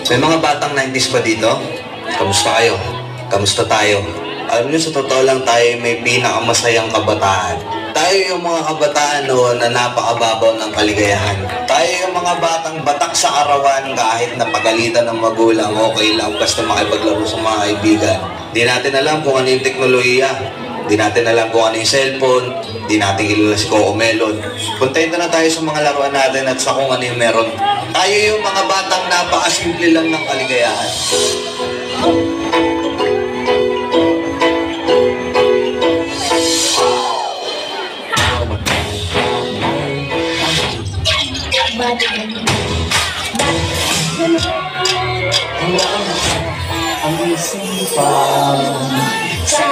May mga batang 90s pa dito? Kamusta kayo? Kamusta tayo? Alam niyo, sa totoo lang tayo may pinakamasayang kabataan. Tayo yung mga kabataan noon na napakababaw ng kaligayahan. Tayo yung mga batang batak sa arawan kahit napagalitan ng magulang, okay lang basta makipaglaro sa mga kaibigan. Di natin alam kung ano yung teknolohiya. Di natin alam kung ano yung cellphone. Di natin kilala si Coco Melon. Kontento na tayo sa mga laruan natin at sa kung ano yung meron. Tayo yung mga batang napakasimple lang ng kaligayahan. Ang isipan sa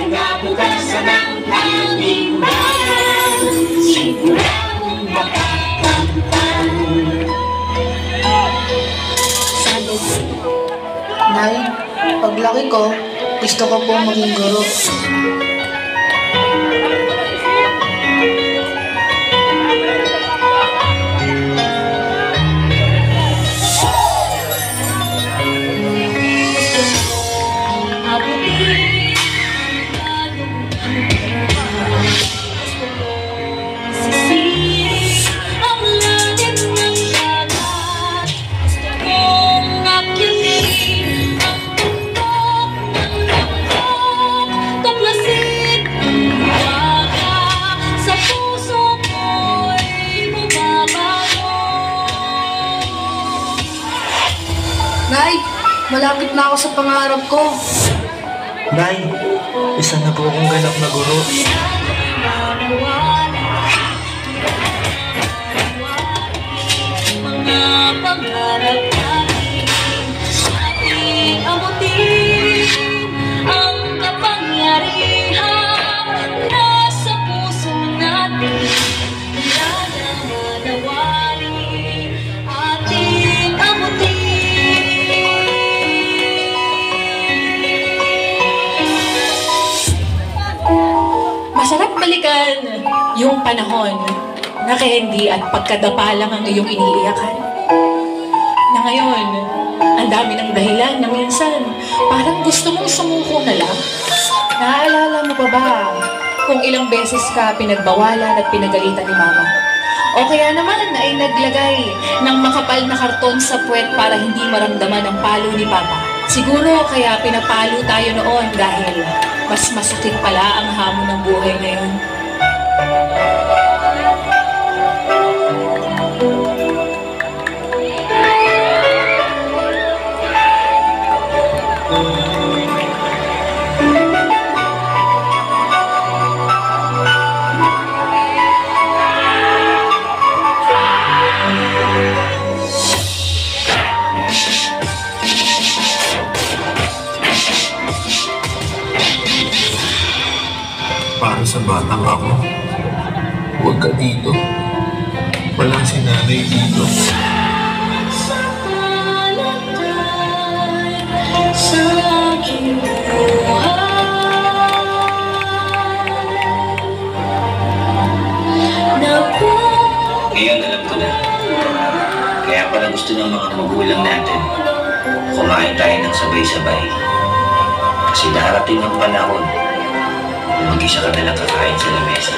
nabukasan ng aming bayan, siguradong makakamtan. Nay, paglaki ko, gusto ko pong maging guro. Nay, malapit na ako sa pangarap ko. Nay, isa na po akong ganap na guro. Mga pangarap natin, ating abutin ang kapangyarihan nasa puso natin. Kaya na manawari ating abutin. Masarap balikan yung panahon na candy at pagkadapa lang ang iyong iniiyakan. Na ngayon, ang dami ng dahilan na minsan parang gusto mong sumuko na lang. Naaalala mo pa ba kung ilang beses ka pinagbawalan at pinagalitan ni Mama? O kaya naman ay naglagay ng makapal na karton sa puwet para hindi maramdaman ang palo ni Papa. Siguro kaya pinapalo tayo noon dahil mas masakit pala ang hamon ng buhay ngayon. Para sa batang ako, huwag ka dito. Walang si nanay dito. Sa palagay sa aking buhay, Ngayon alam ko na. Kaya pala gusto ng mga magulang natin kumain tayo ng sabay-sabay. Kasi darating ang panahon, mag-isa ka na lang kakain sa lamesa.